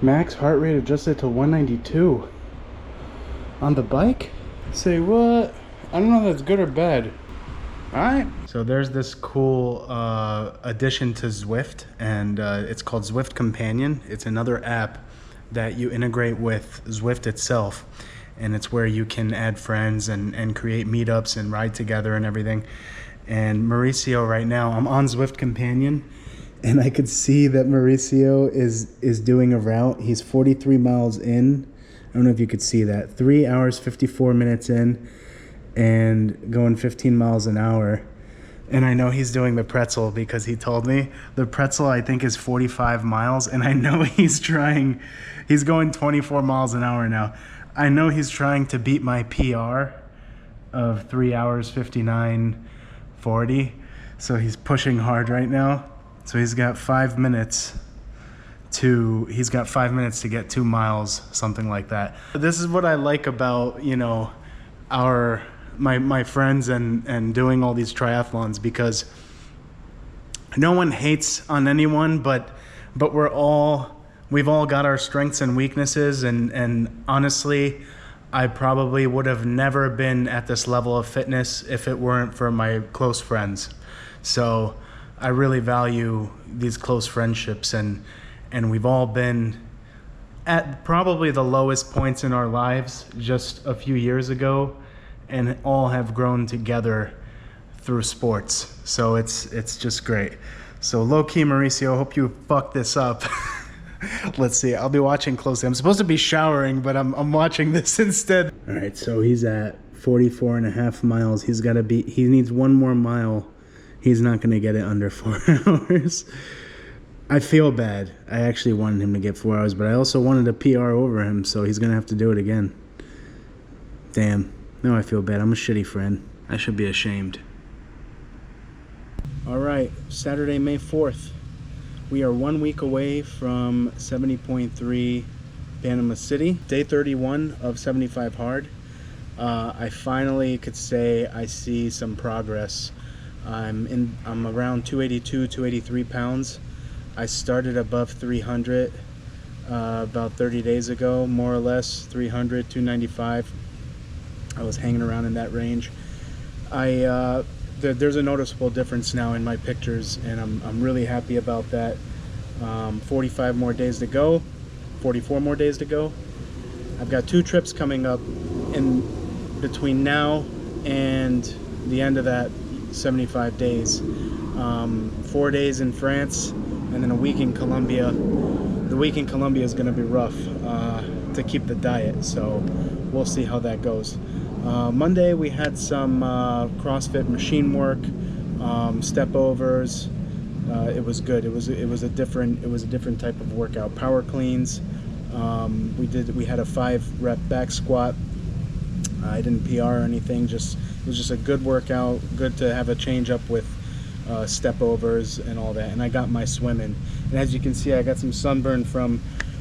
Max heart rate adjusted to 192 on the bike. Say what? I don't know if that's good or bad. All right. So there's this cool addition to Zwift, and it's called Zwift Companion. It's another app that you integrate with Zwift itself, and it's where you can add friends and create meetups and ride together and everything. And Mauricio right now, I'm on Zwift Companion, and I could see that Mauricio is doing a route. He's 43 miles in. I don't know if you could see that. 3 hours, 54 minutes in, and going 15 miles an hour. And I know he's doing the pretzel because he told me the pretzel I think is 45 miles, and I know he's going 24 miles an hour now. I know he's trying to beat my PR of 3 hours 59:40, so he's pushing hard right now. So he's got 5 minutes to get 2 miles, something like that. This is what I like about, you know, my friends and doing all these triathlons, because no one hates on anyone, but we've all got our strengths and weaknesses, and honestly, I probably would have never been at this level of fitness if it weren't for my close friends. So I really value these close friendships, and we've all been at probably the lowest points in our lives just a few years ago, and all have grown together through sports. So it's just great. So low-key, Mauricio, hope you fuck this up. Let's see, I'll be watching closely. I'm supposed to be showering, but I'm watching this instead. All right, so he's at 44.5 miles. He needs 1 more mile. He's not gonna get it under 4 hours. I feel bad. I actually wanted him to get 4 hours, but I also wanted a PR over him, so he's gonna have to do it again. Damn. Now I feel bad. I'm a shitty friend. I should be ashamed. All right, Saturday, May 4th. We are 1 week away from 70.3 Panama City. Day 31 of 75 hard. I finally could say I see some progress. I'm around 282, 283 pounds. I started above 300 about 30 days ago, more or less 300, 295. I was hanging around in that range. There's a noticeable difference now in my pictures, and I'm really happy about that. 45 more days to go, 44 more days to go. I've got 2 trips coming up in between now and the end of that 75 days. 4 days in France, and then a week in Colombia. The week in Colombia is going to be rough to keep the diet, so we'll see how that goes. Monday we had some CrossFit machine work, step overs. It was good. It was a different type of workout. Power cleans. We had a 5-rep back squat. I didn't PR or anything. It was just a good workout. Good to have a change up with step overs and all that. And I got my swim in. And as you can see, I got some sunburn from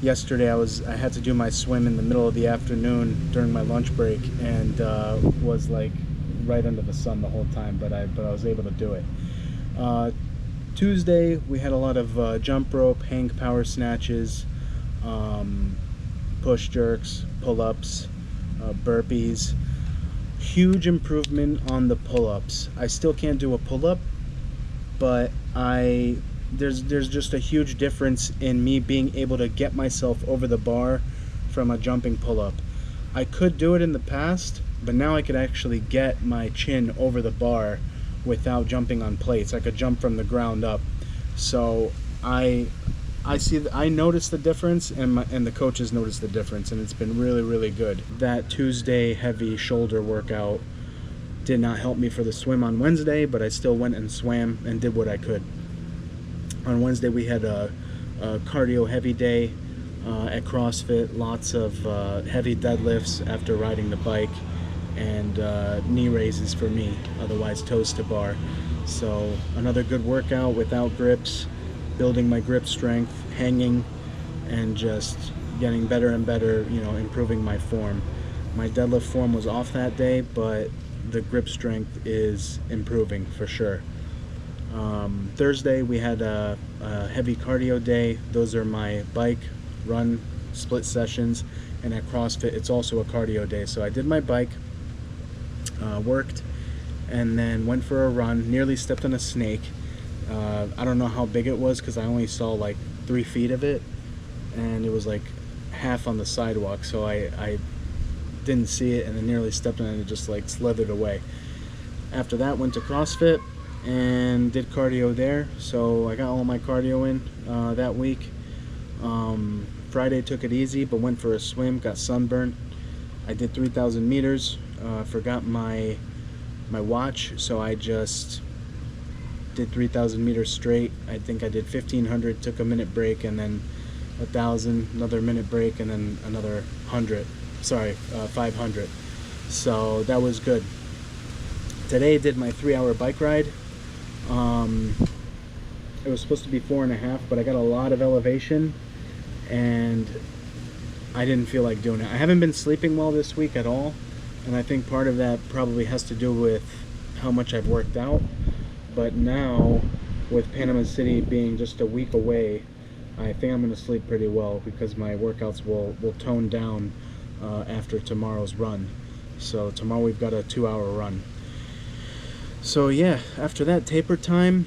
yesterday. I had to do my swim in the middle of the afternoon during my lunch break, and was like right under the sun the whole time, but I was able to do it. Tuesday we had a lot of jump rope, hang power snatches, push jerks, pull-ups, burpees. Huge improvement on the pull-ups. I still can't do a pull-up, but there's just a huge difference in me being able to get myself over the bar from a jumping pull-up. I could do it in the past, but now I could actually get my chin over the bar without jumping on plates. I could jump from the ground up. So I noticed the difference, and the coaches noticed the difference, and it's been really, really good. That Tuesday heavy shoulder workout did not help me for the swim on Wednesday, but I still went and swam and did what I could. On Wednesday we had a cardio heavy day at CrossFit, lots of heavy deadlifts after riding the bike, and knee raises for me, otherwise toes to bar. So another good workout without grips, building my grip strength, hanging, and just getting better and better, you know, improving my form. My deadlift form was off that day, but the grip strength is improving for sure. Thursday we had a heavy cardio day. Those are my bike run split sessions, and at CrossFit it's also a cardio day. So I did my bike, worked, and then went for a run, nearly stepped on a snake. I don't know how big it was because I only saw like 3 feet of it, and it was like half on the sidewalk, so I didn't see it, and then nearly stepped on it and it just like slithered away. After that, went to CrossFit and did cardio there, so I got all my cardio in that week. Friday took it easy, but went for a swim, got sunburned. I did 3,000 meters, forgot my watch, so I just did 3,000 meters straight. I think I did 1,500, took a minute break, and then 1,000, another minute break, and then another 500. So that was good. Today I did my 3-hour bike ride. It was supposed to be 4.5, but I got a lot of elevation and I didn't feel like doing it. I haven't been sleeping well this week at all, and I think part of that probably has to do with how much I've worked out. But now, with Panama City being just a week away, I think I'm going to sleep pretty well because my workouts will tone down after tomorrow's run. So tomorrow we've got a 2-hour run. So yeah, after that, taper time,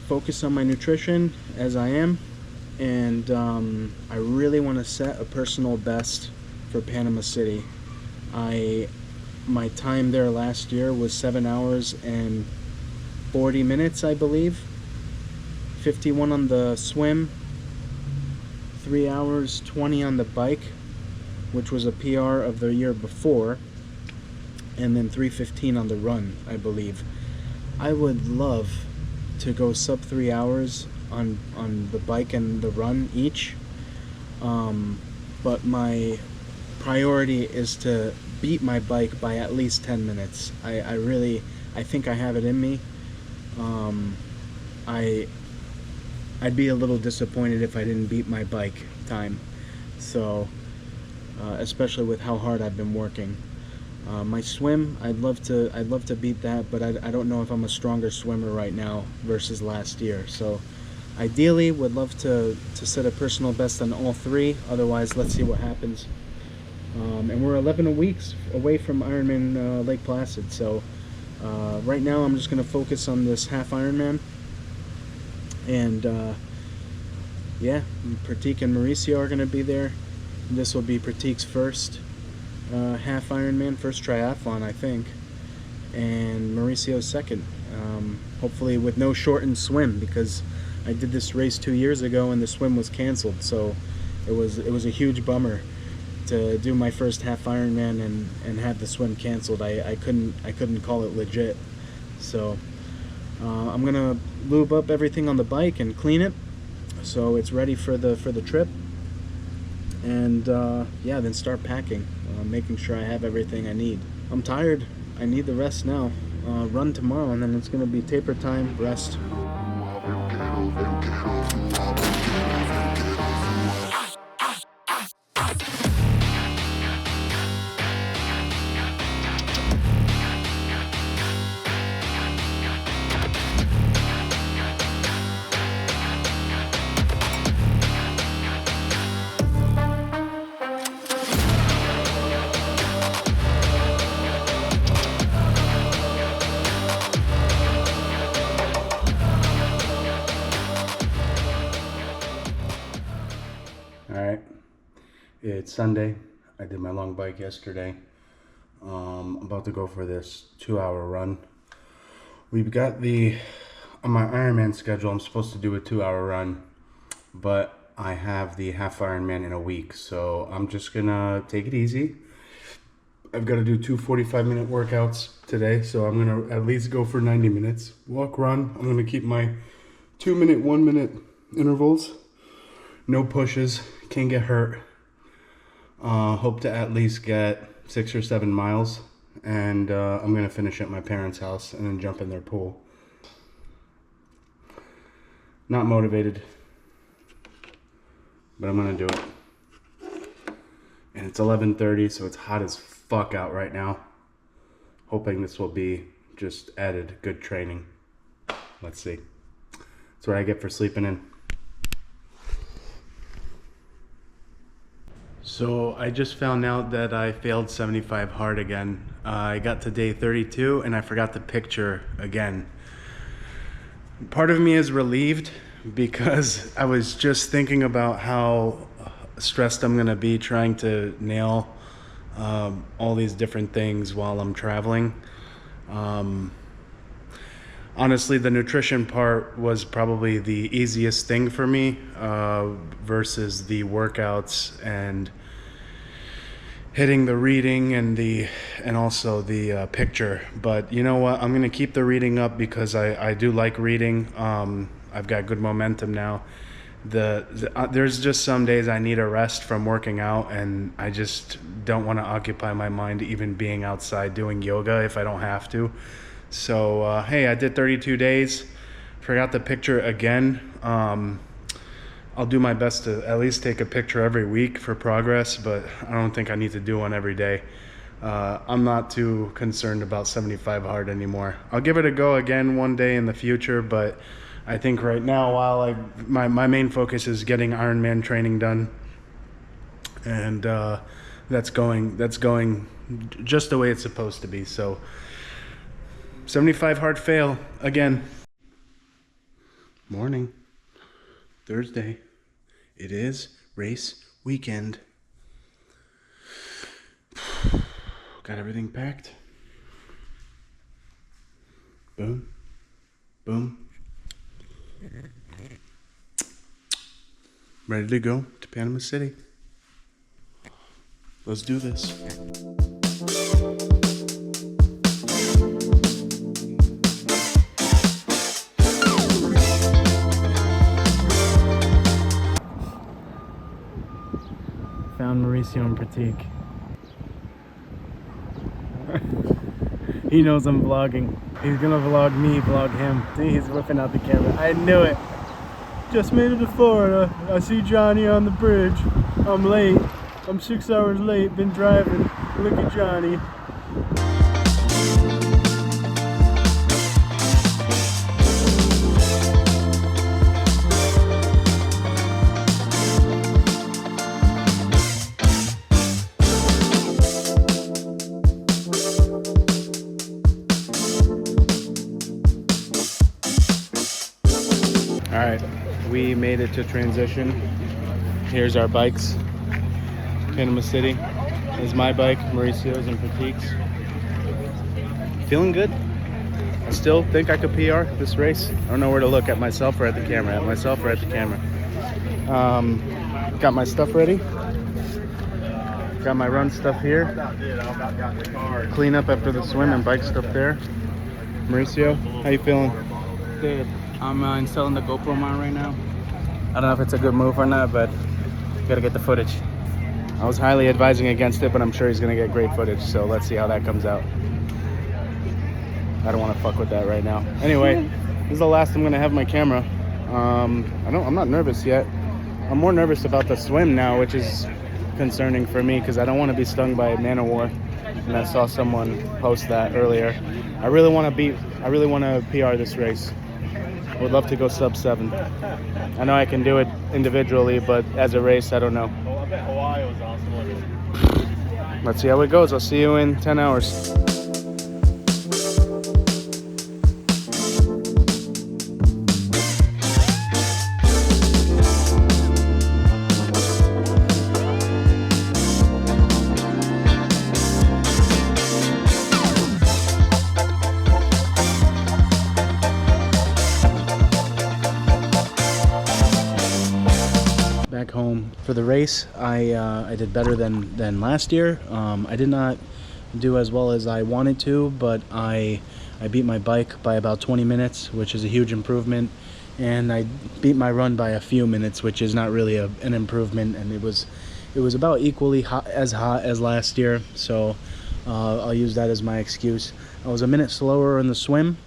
focus on my nutrition as I am, and I really want to set a personal best for Panama City. My time there last year was 7 hours and 40 minutes, I believe. 51 on the swim, 3 hours 20 on the bike, which was a PR of the year before, and then 3:15 on the run, I believe. I would love to go sub 3 hours on the bike and the run each, but my priority is to beat my bike by at least 10 minutes. I think I have it in me. I'd be a little disappointed if I didn't beat my bike time, so especially with how hard I've been working. My swim, I'd love to beat that, but I don't know if I'm a stronger swimmer right now versus last year. So ideally would love to set a personal best on all 3. Otherwise, let's see what happens. And we're 11 weeks away from Ironman Lake Placid, so right now I'm just going to focus on this half Ironman. And yeah, Pratik and Mauricio are going to be there. This will be Pratik's first half Ironman, first triathlon, I think, and Mauricio's second. Hopefully with no shortened swim, because I did this race 2 years ago and the swim was canceled, so it was a huge bummer to do my first half Ironman and have the swim canceled. I couldn't call it legit. So I'm gonna lube up everything on the bike and clean it so it's ready for the trip, and yeah, then start packing, making sure I have everything I need. I'm tired, I need the rest now. Run tomorrow, and then it's gonna be taper time, rest. Alright, it's Sunday. I did my long bike yesterday. I'm about to go for this 2-hour run. We've got on my Ironman schedule, I'm supposed to do a 2-hour run, but I have the half Ironman in a week, so I'm just gonna take it easy. I've got to do 2 45-minute workouts today, so I'm gonna at least go for 90 minutes. Walk, run. I'm gonna keep my 2-minute, 1-minute intervals. No pushes, can't get hurt. Hope to at least get 6 or 7 miles, and I'm gonna finish at my parents' house and then jump in their pool. Not motivated, but I'm gonna do it. And it's 11:30, so it's hot as fuck out right now. Hoping this will be just added good training. Let's see. That's what I get for sleeping in. So I just found out that I failed 75 hard again. I got to day 32 and I forgot the picture again. Part of me is relieved because I was just thinking about how stressed I'm gonna be trying to nail all these different things while I'm traveling. Honestly, the nutrition part was probably the easiest thing for me versus the workouts and hitting the reading and also the picture. But you know what? I'm gonna keep the reading up because I do like reading. I've got good momentum now. There's just some days I need a rest from working out, and I just don't want to occupy my mind even being outside doing yoga if I don't have to. So hey, I did 32 days, forgot the picture again. I'll do my best to at least take a picture every week for progress, but I don't think I need to do one every day. I'm not too concerned about 75 hard anymore. I'll give it a go again one day in the future, but I think right now, while my main focus is getting Ironman training done, and that's going just the way it's supposed to be. So 75 hard fail again. Morning, Thursday. It is race weekend. Got everything packed. Boom, boom. Ready to go to Panama City. Let's do this. Found Mauricio and Pratik. He knows I'm vlogging. He's gonna vlog me, vlog him. See, he's whipping out the camera. I knew it. Just made it to Florida. I see Johnny on the bridge. I'm late. I'm 6 hours late. Been driving. Look at Johnny. Alright, we made it to transition. Here's our bikes. Panama City. This is my bike, Mauricio's and Pratik's. Feeling good. I still think I could PR this race. I don't know where to look, at myself or at the camera. At myself or at the camera. Got my stuff ready. Got my run stuff here. Clean up after the swim and bike stuff there. Mauricio, how you feeling? Good. I'm installing the GoPro mount right now. I don't know if it's a good move or not, but gotta get the footage. I was highly advising against it, but I'm sure he's gonna get great footage, so let's see how that comes out. I don't want to fuck with that right now. Anyway, this is the last I'm gonna have my camera. I'm not nervous yet. I'm more nervous about the swim now, which is concerning for me because I don't want to be stung by a man-o-war. And I saw someone post that earlier. I really want to PR this race. I would love to go sub 7. I know I can do it individually, but as a race, I don't know. Oh, I bet Hawaii was awesome. Let's see how it goes. I'll see you in 10 hours. Back home for the race. I did better than last year. I did not do as well as I wanted to, but I beat my bike by about 20 minutes, which is a huge improvement, and I beat my run by a few minutes, which is not really an improvement, and it was about equally hot as last year, so I'll use that as my excuse. I was a minute slower in the swim,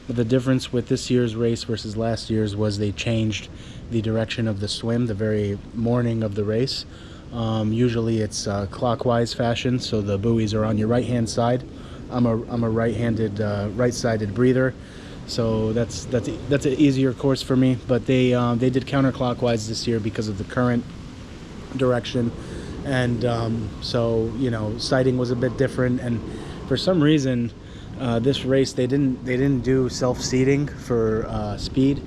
but the difference with this year's race versus last year's was they changed the direction of the swim the very morning of the race. Usually it's clockwise fashion, so the buoys are on your right hand side. I'm a right-handed, right-sided breather, so that's an easier course for me. But they did counterclockwise this year because of the current direction, And so, you know, sighting was a bit different. And for some reason, this race they didn't do self-seating for speed,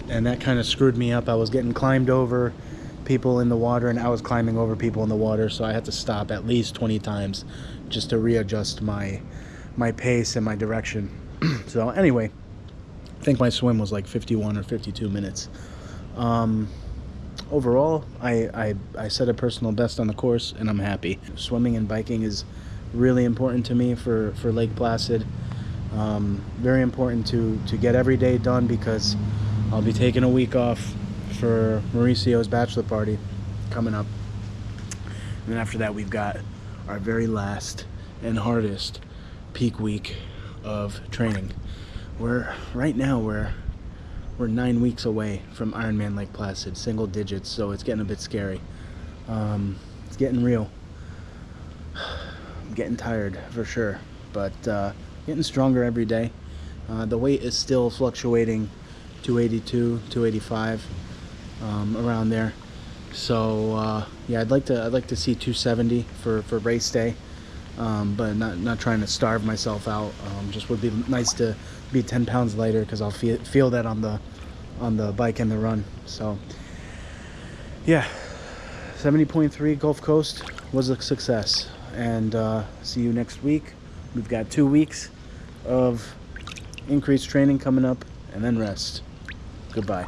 and that kind of screwed me up. I was getting climbed over people in the water, and I was climbing over people in the water, so I had to stop at least 20 times just to readjust my pace and my direction. So anyway, I think my swim was like 51 or 52 minutes. Overall, I set a personal best on the course, and I'm happy. Swimming and biking is really important to me for Lake Placid. Very important to get every day done, because I'll be taking a week off for Mauricio's bachelor party coming up. And then after that, we've got our very last and hardest peak week of training. Right now we're 9 weeks away from IRONMAN Lake Placid, single digits, so it's getting a bit scary. It's getting real. I'm getting tired for sure, but getting stronger every day. The weight is still fluctuating, 282, 285, around there. So yeah, I'd like to see 270 for race day, but not trying to starve myself out. Just would be nice to be 10 pounds lighter, because I'll feel that on the bike and the run. So yeah, 70.3 Gulf Coast was a success, and see you next week. We've got 2 weeks of increased training coming up, and then rest. Goodbye.